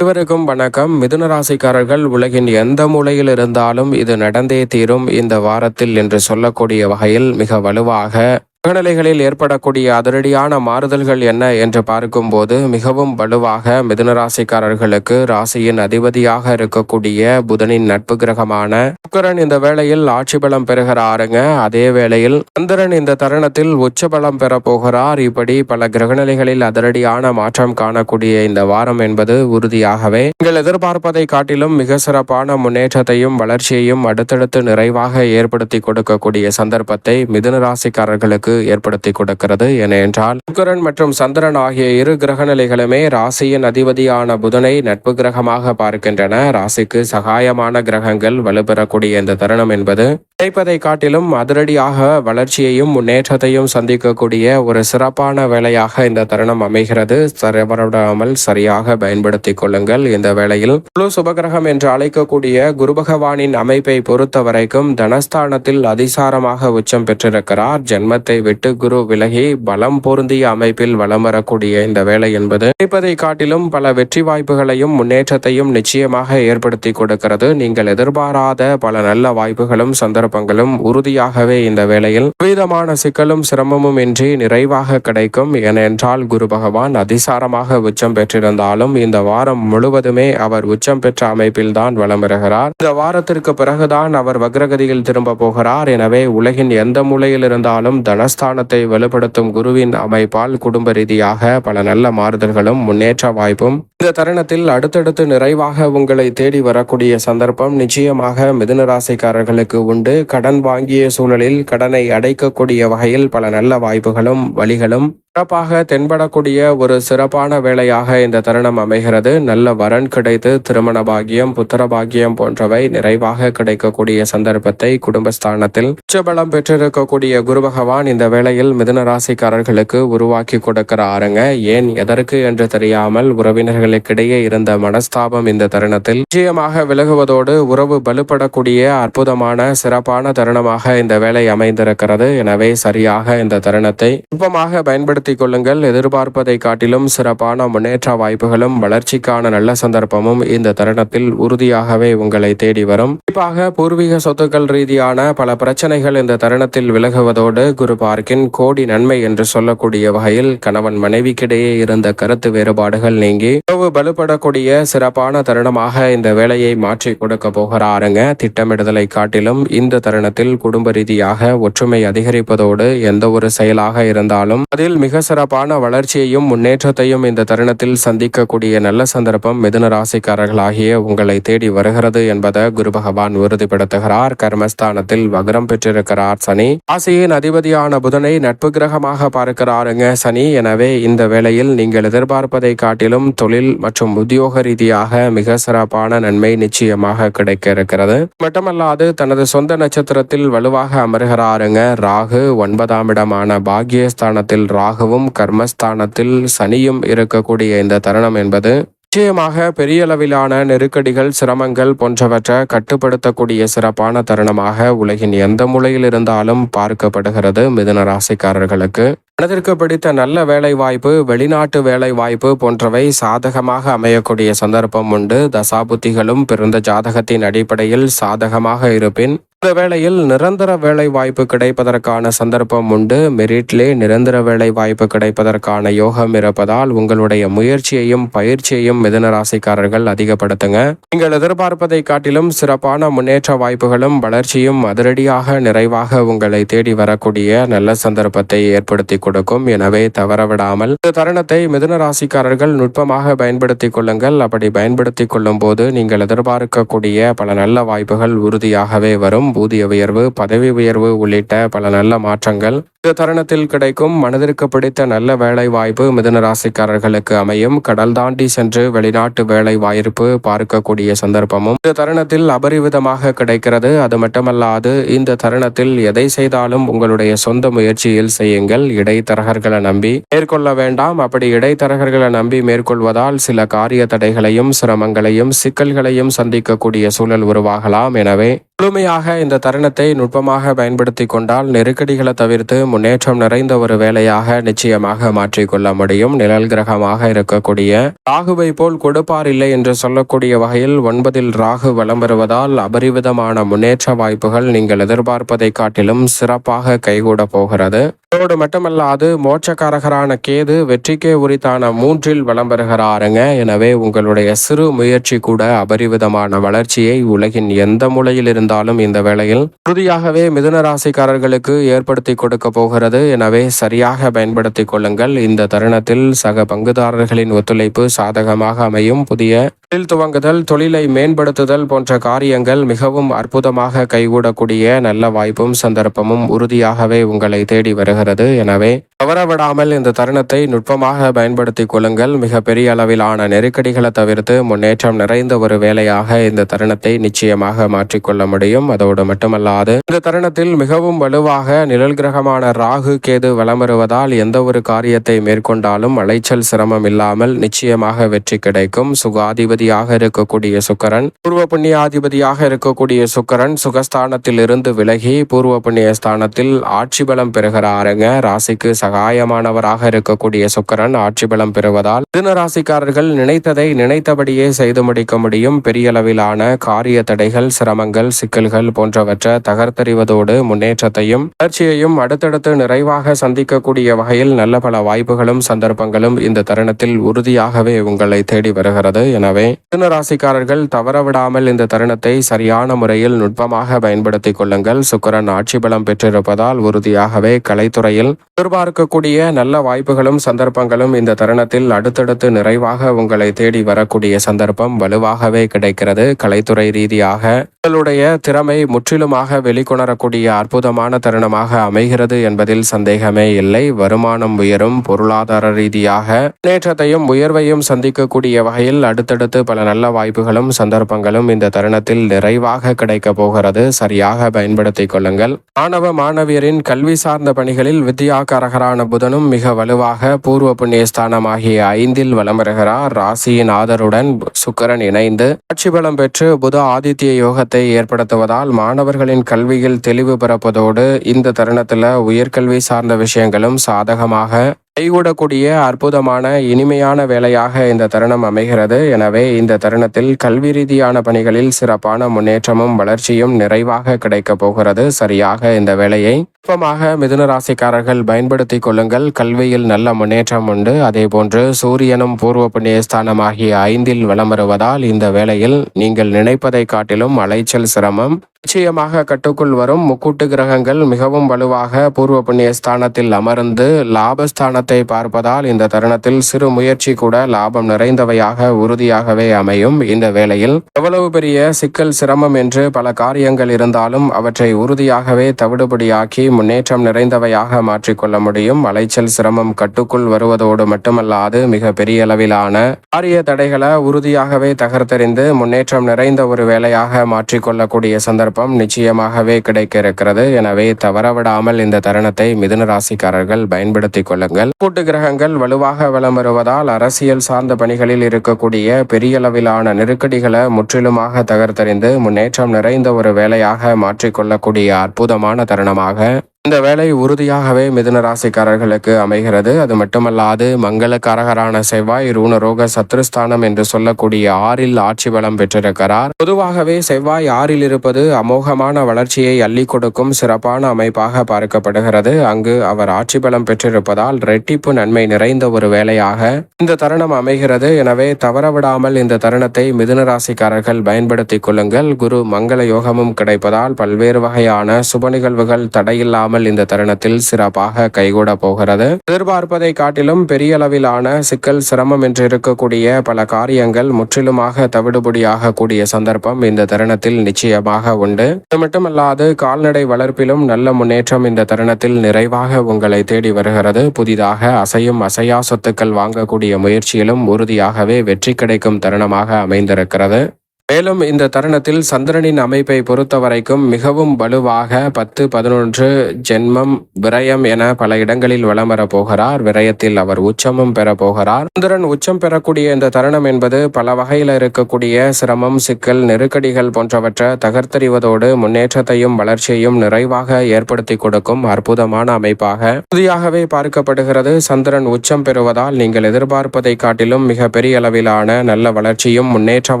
அனைவருக்கும் வணக்கம். மிதுன ராசிக்காரர்கள் உலகின் எந்த மூலையில் இருந்தாலும் இது நடந்தே தீரும் இந்த வாரத்தில் என்று சொல்லக்கூடிய வகையில் மிக வலுவாக கிரகநிலைகளில் ஏற்படக்கூடிய அதிரடியான மாறுதல்கள் என்ன என்று பார்க்கும்போது மிகவும் வலுவாக மிதுன ராசிக்காரர்களுக்கு ராசியின் அதிபதியாக இருக்கக்கூடிய புதனின் நட்பு கிரகமான சுக்கிரன் இந்த வேளையில் ஆட்சி பலம் பெறுகிறாருங்க. அதே வேளையில் சந்திரன் இந்த தருணத்தில் உச்ச பலம் பெற போகிறார். இப்படி பல கிரகநிலைகளில் அதிரடியான மாற்றம் காணக்கூடிய இந்த வாரம் என்பது உறுதியாகவே நீங்கள் எதிர்பார்ப்பதை காட்டிலும் மிக சிறப்பான முன்னேற்றத்தையும் வளர்ச்சியையும் அடுத்தடுத்து நிறைவாக ஏற்படுத்தி கொடுக்கக்கூடிய சந்தர்ப்பத்தை மிதுன ராசிக்காரர்களுக்கு ஏற்படுத்தி கொடுக்கிறது. ஏனென்றால் சுக்கிரன் மற்றும் சந்திரன் ஆகிய இரு கிரகநிலைகளுமே ராசியின் அதிபதியான புதனை நட்பு கிரகமாக பார்க்கின்றன. ராசிக்கு சகாயமான கிரகங்கள் வலுப்பெறக்கூடிய இந்த தருணம் என்பது கிடைப்பதை காட்டிலும் அதிரடியாக வளர்ச்சியையும் முன்னேற்றத்தையும் சந்திக்கக்கூடிய ஒரு சிறப்பான வேலையாக இந்த தருணம் அமைகிறது. தவறவிடாமல் சரியாக பயன்படுத்தி கொள்ளுங்கள். இந்த வேளையில் குழு சுபகிரகம் என்று அழைக்கக்கூடிய குரு பகவானின் அமைப்பை பொறுத்த வரைக்கும் தனஸ்தானத்தில் அதிசாரமாக உச்சம் பெற்றிருக்கிறார். ஜென்மத்தை விட்டு குரு விலகி பலம் பொருந்திய அமைப்பில் வலம் வரக்கூடிய இந்த வேலை என்பது கிடைப்பதை காட்டிலும் பல வெற்றி வாய்ப்புகளையும் முன்னேற்றத்தையும் நிச்சயமாக ஏற்படுத்தி கொடுக்கிறது. நீங்கள் எதிர்பாராத பல நல்ல வாய்ப்புகளும் சந்தர்ப்பங்களும் உறுதியாகவே இந்த வேளையில் விதமான சிக்கலும் சிரமமும் இன்றி நிறைவாக கிடைக்கும். ஏனென்றால் குரு பகவான் அதிசாரமாக உச்சம் பெற்றிருந்தாலும் இந்த வாரம் முழுவதுமே அவர் உச்சம் பெற்ற அமைப்பில் தான் வலம் வருகிறார். இந்த வாரத்திற்கு பிறகுதான் அவர் வக்ரகதியில் திரும்ப போகிறார். எனவே உலகின் எந்த மூலையில் இருந்தாலும் தனஸ்தானத்தை வலுப்படுத்தும் குருவின் அமைப்பால் குடும்ப ரீதியாக பல நல்ல மாறுதல்களும் முன்னேற்ற வாய்ப்பும் இந்த தருணத்தில் அடுத்தடுத்து நிறைவாக உங்களை தேடி வரக்கூடிய சந்தர்ப்பம் நிச்சயமாக மிதுன ராசிக்காரர்களுக்கு உண்டு. கடன் வாங்கிய சூழலில் கடனை அடைக்கக்கூடிய வகையில் பல நல்ல வாய்ப்புகளும் வழிகளும் சிறப்பாக தென்படக்கூடிய ஒரு சிறப்பான வேளையாக இந்த தருணம் அமைகிறது. நல்ல வரன் கிடைத்து திருமண பாக்கியம் புத்திர பாக்கியம் போன்றவை நிறைவாக கிடைக்கக்கூடிய சந்தர்ப்பத்தை குடும்பஸ்தானத்தில் உச்சபலம் பெற்றிருக்கக்கூடிய குரு பகவான் இந்த வேளையில் மிதுன ராசிக்காரர்களுக்கு உருவாக்கி கொடுக்கிறாருங்க. ஏன் எதற்கு என்று தெரியாமல் உறவினர்களுக்கிடையே இருந்த மனஸ்தாபம் இந்த தருணத்தில் நிச்சயமாக விலகுவதோடு உறவு பலுப்படக்கூடிய அற்புதமான சிறப்பான தருணமாக இந்த வேலை அமைந்திருக்கிறது. எனவே சரியாக இந்த தருணத்தை நுட்பமாக பயன்படுத்தி கொள்ளுங்கள். எதிர்பார்ப்பதை காட்டிலும் சிறப்பான முன்னேற்ற வாய்ப்புகளும் வளர்ச்சிக்கான நல்ல சந்தர்ப்பமும் இந்த தருணத்தில் உறுதியாகவே உங்களை தேடி வரும். குறிப்பாக பூர்வீக சொத்துக்கள் ரீதியான பல பிரச்சனைகள் இந்த தருணத்தில் விலகுவதோடு குரு பார்க்கின் கோடி நன்மை என்று சொல்லக்கூடிய வகையில் கணவன் மனைவிக்கிடையே இருந்த கருத்து வேறுபாடுகள் நீங்கி உறவு பலுப்படக்கூடிய சிறப்பான தருணமாக இந்த வேலையை மாற்றி கொடுக்க போகிறாருங்க. திட்டமிடுதலை காட்டிலும் இந்த தருணத்தில் குடும்ப ரீதியாக ஒற்றுமை அதிகரிப்பதோடு எந்த ஒரு செயலாக இருந்தாலும் அதில் மிக சிறப்பான வளர்ச்சியையும் முன்னேற்றத்தையும் இந்த தருணத்தில் சந்திக்கக்கூடிய நல்ல சந்தர்ப்பம் மிதுன ராசிக்காரர்களாகிய உங்களை தேடி வருகிறது என்பதை குரு பகவான் உறுதிப்படுத்துகிறார். கர்மஸ்தானத்தில் வக்ரம் பெற்றிருக்கிறார் சனி. ராசியின் அதிபதியான புதனை நட்பு கிரகமாக பார்க்கிறாருங்க சனி. எனவே இந்த வேளையில் நீங்கள் எதிர்பார்ப்பதை காட்டிலும் தொழில் மற்றும் உத்தியோக ரீதியாக மிக சிறப்பான நன்மை நிச்சயமாக கிடைக்க இருக்கிறது. மட்டுமல்லாது தனது சொந்த நட்சத்திரத்தில் வலுவாக அமர்கிறாருங்க ராகு. 9ஆம் இடமான பாக்கியஸ்தானத்தில் ராகுவும் கர்மஸ்தானத்தில் சனியும் இருக்கக்கூடிய இந்த தருணம் என்பது நிச்சயமாக பெரிய அளவிலான நெருக்கடிகள் சிரமங்கள் போன்றவற்றை கட்டுப்படுத்தக்கூடிய சிறப்பான தருணமாக உலகின் எந்த மூலையில் இருந்தாலும் பார்க்கப்படுகிறது. மிதுன ராசிக்காரர்களுக்கு மனதிற்கு பிடித்த நல்ல வேலை வாய்ப்பு வெளிநாட்டு வேலை வாய்ப்பு போன்றவை சாதகமாக அமையக்கூடிய சந்தர்ப்பம் உண்டு. தசாபுத்திகளும் பிறந்த ஜாதகத்தின் அடிப்படையில் சாதகமாக இருப்பின் இந்த வேளையில் நிரந்தர வேலை வாய்ப்பு கிடைப்பதற்கான சந்தர்ப்பம் உண்டு. மெரிட்லே நிரந்தர வேலை வாய்ப்பு கிடைப்பதற்கான யோகம் இருப்பதால் உங்களுடைய முயற்சியையும் பயிற்சியையும் மிதுன ராசிக்காரர்கள் அதிகப்படுத்துங்க. நீங்கள் எதிர்பார்ப்பதை காட்டிலும் சிறப்பான முன்னேற்ற வாய்ப்புகளும் வளர்ச்சியும் அதிரடியாக நிறைவாக உங்களை தேடி வரக்கூடிய நல்ல சந்தர்ப்பத்தை ஏற்படுத்தி கொடுக்கும். எனவே தவறவிடாமல் இந்த தருணத்தை மிதுன ராசிக்காரர்கள் நுட்பமாக பயன்படுத்திக் கொள்ளுங்கள். அப்படி பயன்படுத்திக் கொள்ளும் போது நீங்கள் எதிர்பார்க்கக்கூடிய பல நல்ல வாய்ப்புகள் உறுதியாகவே வரும். ஊதிய உயர்வு பதவி உயர்வு உள்ளிட்ட பல நல்ல மாற்றங்கள் இந்த தருணத்தில் கிடைக்கும். மனதிற்கு பிடித்த நல்ல வேலை வாய்ப்பு மிதுன ராசிக்காரர்களுக்கு அமையும். கடல் தாண்டி சென்று வெளிநாட்டு வேலை வாய்ப்பு பார்க்கக்கூடிய சந்தர்ப்பமும் இந்த தருணத்தில் அபரிவிதமாக கிடைக்கிறது. அது மட்டுமல்லாது இந்த தருணத்தில் எதை செய்தாலும் உங்களுடைய சொந்த முயற்சியில் செய்யுங்கள். இடைத்தரகர்களை நம்பி மேற்கொள்ள வேண்டாம். அப்படி இடைத்தரகர்களை நம்பி மேற்கொள்வதால் சில காரிய தடைகளையும் சிரமங்களையும் சிக்கல்களையும் சந்திக்கக்கூடிய சூழல் உருவாகலாம். எனவே முழுமையாக இந்த தருணத்தை நுட்பமாக பயன்படுத்தி கொண்டால் நெருக்கடிகளை தவிர்த்து முன்னேற்றம் நிறைந்த ஒரு வேலையாக நிச்சயமாக மாற்றிக்கொள்ள முடியும். நிழல் கிரகமாக இருக்கக்கூடிய ராகுவை போல் கொடுப்பார் இல்லை என்று சொல்லக்கூடிய வகையில் 9ல் ராகு வலம் வருவதால் அபரிவிதமான முன்னேற்ற வாய்ப்புகள் நீங்கள் எதிர்பார்ப்பதை காட்டிலும் சிறப்பாக கைகூட போகிறது. அதோடு மட்டுமல்லாது மோட்சக்காரகரான கேது வெற்றிக்கே உரித்தான 3ல் வலம் பெறுகிறாருங்க. எனவே உங்களுடைய சிறு முயற்சி கூட அபரிவிதமான வளர்ச்சியை உலகின் எந்த மூலையில் இருந்தாலும் இந்த வேளையில் உறுதியாகவே மிதுன ராசிக்காரர்களுக்கு ஏற்படுத்தி கொடுக்க போகிறது. எனவே சரியாக பயன்படுத்தி கொள்ளுங்கள். இந்த தருணத்தில் சக பங்குதாரர்களின் ஒத்துழைப்பு சாதகமாக அமையும். புதிய தொழில் துவங்குதல், தொழிலை மேம்படுத்துதல் போன்ற காரியங்கள் மிகவும் அற்புதமாக கைகூடக்கூடிய நல்ல வாய்ப்பும் சந்தர்ப்பமும் உறுதியாகவே உங்களை தேடி வருகிறது. எனவே தவறவிடாமல் இந்த தருணத்தை நுட்பமாக பயன்படுத்தி கொள்ளுங்கள். மிக பெரிய அளவிலான நெருக்கடிகளை தவிர்த்து முன்னேற்றம் நிறைந்த ஒரு வேலையாக இந்த தருணத்தை நிச்சயமாக மாற்றிக்கொள்ள முடியும். அதோடு மட்டுமல்லாது இந்த தருணத்தில் மிகவும் வலுவாக நிழல் கிரகமான ராகு கேது வலம் வருவதால் எந்த ஒரு காரியத்தை மேற்கொண்டாலும் அலைச்சல் சிரமம் இல்லாமல் நிச்சயமாக வெற்றி கிடைக்கும். சுகாதிபதியாக இருக்கக்கூடிய சுக்கிரன், பூர்வ புண்ணியாதிபதியாக இருக்கக்கூடிய சுக்கிரன் சுகஸ்தானத்தில் இருந்து விலகி பூர்வ புண்ணிய ஸ்தானத்தில் ஆட்சி பலம் பெறுகிறாருங்க. ராசிக்கு சகாயமானவராக இருக்கக்கூடிய சுக்கிரன் ஆட்சி பலம் பெறுவதால் மிதுன ராசிக்காரர்கள் நினைத்ததை நினைத்தபடியே செய்து முடிக்க முடியும். பெரிய அளவிலான காரிய தடைகள், சிரமங்கள், சிக்கல்கள் போன்றவற்றை தகர்த்தறிவதோடு முன்னேற்றத்தையும் வளர்ச்சியையும் அடுத்தடுத்து நிறைவாக சந்திக்கக்கூடிய வகையில் நல்ல பல வாய்ப்புகளும் சந்தர்ப்பங்களும் இந்த தருணத்தில் உறுதியாகவே உங்களை தேடி வருகிறது. எனவே மிதுன ராசிக்காரர்கள் தவறவிடாமல் இந்த தருணத்தை சரியான முறையில் நுட்பமாக பயன்படுத்திக் கொள்ளுங்கள். சுக்கிரன் ஆட்சி பலம் பெற்றிருப்பதால் உறுதியாகவே கலைத்துறையில் எதிர்பார்க்கக்கூடிய நல்ல வாய்ப்புகளும் சந்தர்ப்பங்களும் இந்த தருணத்தில் அடுத்தடுத்து நிறைவாக உங்களை தேடி வரக்கூடிய சந்தர்ப்பம் வலுவாகவே கிடைக்கிறது. கலைத்துறை ரீதியாக உங்களுடைய திறமை முற்றிலுமாக வெளிக்கொணரக்கூடிய அற்புதமான தருணமாக அமைகிறது என்பதில் சந்தேகமே இல்லை. வருமானம் உயரும். பொருளாதார ரீதியாக முன்னேற்றத்தையும் உயர்வையும் சந்திக்கக்கூடிய வகையில் அடுத்தடுத்து பல நல்ல வாய்ப்புகளும் சந்தர்ப்பங்களும் இந்த தருணத்தில் நிறைவாக கிடைக்க போகிறது. சரியாக பயன்படுத்திக் கொள்ளுங்கள். மாணவ மாணவியரின் கல்வி சார்ந்த பணிகளில் வித்யாகாரகரான புதனும் மிக வலுவாக பூர்வ புண்ணியஸ்தானம் ஆகிய 5ல் வலம் வருகிறார். ராசியின் ஆதருடன் சுக்கிரன் இணைந்து ஆட்சி பலம் பெற்று புத ஆதித்ய யோகத்தை ஏற்படுத்துவதால் மாணவர்களின் கல்வியில் தெளிவு பிறப்பதோடு இந்த தருணத்தில் உயர்கல்வி சார்ந்த விஷயங்களும் சாதகமாக கைகூடக்கூடிய அற்புதமான இனிமையான வேலையாக இந்த தருணம் அமைகிறது. எனவே இந்த தருணத்தில் கல்வி ரீதியான பணிகளில் சிறப்பான முன்னேற்றமும் வளர்ச்சியும் நிறைவாக கிடைக்க போகிறது. சரியாக இந்த வேலையை நுட்பமாக மிதுன ராசிக்காரர்கள் பயன்படுத்திக் கொள்ளுங்கள். கல்வியில் நல்ல முன்னேற்றம் உண்டு. அதே போன்று சூரியனும் பூர்வ புண்ணியஸ்தானம் ஆகிய 5ல் வலம் வருவதால் இந்த வேளையில் நீங்கள் நினைப்பதை காட்டிலும் அலைச்சல் சிரமம் நிச்சயமாக கட்டுக்குள் வரும். முக்கூட்டு கிரகங்கள் மிகவும் வலுவாக பூர்வ புண்ணிய ஸ்தானத்தில் அமர்ந்து லாபஸ்தானத்தை பார்ப்பதால் இந்த தருணத்தில் சிறு முயற்சி கூட லாபம் நிறைந்தவையாக உறுதியாகவே அமையும். இந்த வேளையில் எவ்வளவு பெரிய சிக்கல் சிரமம் என்று பல காரியங்கள் இருந்தாலும் அவற்றை உறுதியாகவே தவிடுபடியாக்கி முன்னேற்றம் நிறைந்தவையாக மாற்றிக்கொள்ள முடியும். அலைச்சல் சிரமம் கட்டுக்குள் வருவதோடு மட்டுமல்லாது மிக பெரிய அளவிலான காரிய தடைகளை உறுதியாகவே தகர்த்தெறிந்து முன்னேற்றம் நிறைந்த ஒரு வேலையாக மாற்றிக்கொள்ளக்கூடிய சந்தர்ப்பம் நிச்சயமாகவே கிடைக்க இருக்கிறது. எனவே தவறவிடாமல் இந்த தருணத்தை மிதுன ராசிக்காரர்கள் பயன்படுத்திக் கொள்ளுங்கள். கூட்டு கிரகங்கள் வலுவாக வலம் வருவதால் அரசியல் சார்ந்த பணிகளில் இருக்கக்கூடிய பெரிய அளவிலான நெருக்கடிகளை முற்றிலுமாக தகர்த்தறிந்து முன்னேற்றம் நிறைந்த ஒரு வேலையாக மாற்றிக்கொள்ளக்கூடிய அற்புதமான தருணமாக இந்த வேலை உறுதியாகவே மிதுன ராசிக்காரர்களுக்கு அமைகிறது. அது மட்டுமல்லாது மங்களக்காரகரான செவ்வாய் ரூணரோக சத்ருஸ்தானம் என்று சொல்லக்கூடிய 6ல் ஆட்சி பலம் பெற்றிருக்கிறார். பொதுவாகவே செவ்வாய் 6ல் இருப்பது அமோகமான வளர்ச்சியை அள்ளி கொடுக்கும் சிறப்பான அமைப்பாக பார்க்கப்படுகிறது. அங்கு அவர் ஆட்சி பலம் பெற்றிருப்பதால் ரெட்டிப்பு நன்மை நிறைந்த ஒரு வேலையாக இந்த தருணம் அமைகிறது. எனவே தவறவிடாமல் இந்த தருணத்தை மிதுன ராசிக்காரர்கள் பயன்படுத்திக் கொள்ளுங்கள். குரு மங்கள யோகமும் கிடைப்பதால் பல்வேறு வகையான சுப நிகழ்வுகள் தடையில்லாமல் இந்த தருணத்தில் சிறப்பாக கைகூட போகிறது. எதிர்பார்ப்பதை காட்டிலும் பெரிய அளவிலான சிக்கல் சிரமம் என்று இருக்கக்கூடிய பல காரியங்கள் முற்றிலுமாக தவிடுபடியாக கூடிய சந்தர்ப்பம் இந்த தருணத்தில் நிச்சயமாக உண்டு. இது மட்டுமல்லாது கால்நடை வளர்ப்பிலும் நல்ல முன்னேற்றம் இந்த தருணத்தில் நிறைவாக உங்களை தேடி வருகிறது. புதிதாக அசையும் அசையா சொத்துக்கள் வாங்கக்கூடிய முயற்சியிலும் உறுதியாகவே வெற்றி கிடைக்கும் தருணமாக அமைந்திருக்கிறது. மேலும் இந்த தருணத்தில் சந்திரனின் அமைப்பை பொறுத்தவரைக்கும் மிகவும் வலுவாக 10, 11 ஜென்மம், விரயம் என பல இடங்களில் வலம் வரப் போகிறார். விரயத்தில் அவர் உச்சமும் பெற போகிறார். சந்திரன் உச்சம் பெறக்கூடிய இந்த தருணம் என்பது பல வகையில் இருக்கக்கூடிய சிரமம், சிக்கல், நெருக்கடிகள் போன்றவற்றை தகர்த்தெறிவதோடு முன்னேற்றத்தையும் வளர்ச்சியையும் நிறைவாக ஏற்படுத்தி கொடுக்கும் அற்புதமான அமைப்பாக உறுதியாகவே பார்க்கப்படுகிறது. சந்திரன் உச்சம் பெறுவதால் நீங்கள் எதிர்பார்ப்பதை காட்டிலும் மிக பெரிய அளவிலான நல்ல வளர்ச்சியும் முன்னேற்ற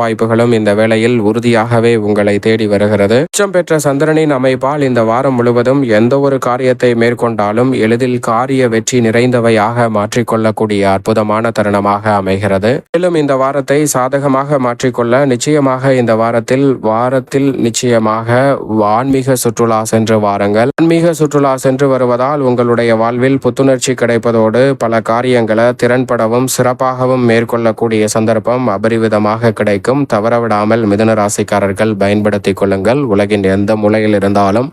வாய்ப்புகளும் இந்த வேளையில் உறுதியாகவே உங்களை தேடி வருகிறது. உச்சம் பெற்ற சந்திரனின் அமைப்பால் இந்த வாரம் முழுவதும் எந்த ஒரு காரியத்தை மேற்கொண்டாலும் எளிதில் காரிய வெற்றி நிறைந்தவையாக மாற்றிக்கொள்ளக்கூடிய அற்புதமான தருணமாக அமைகிறது. மேலும் இந்த வாரத்தை சாதகமாக மாற்றிக்கொள்ள நிச்சயமாக இந்த வாரத்தில் நிச்சயமாக ஆன்மீக சுற்றுலா சென்று வாருங்கள். ஆன்மீக சுற்றுலா சென்று வருவதால் உங்களுடைய வாழ்வில் புத்துணர்ச்சி கிடைப்பதோடு பல காரியங்களை திறன்படவும் சிறப்பாகவும் மேற்கொள்ளக்கூடிய சந்தர்ப்பம் அபரிவிதமாக கிடைக்கும். தவறவிடாமல் மிதுன ராசிக்காரர்கள் பயன்படுத்திக் கொள்ளுங்கள். உலகின் எந்த மூலையில் இருந்தாலும்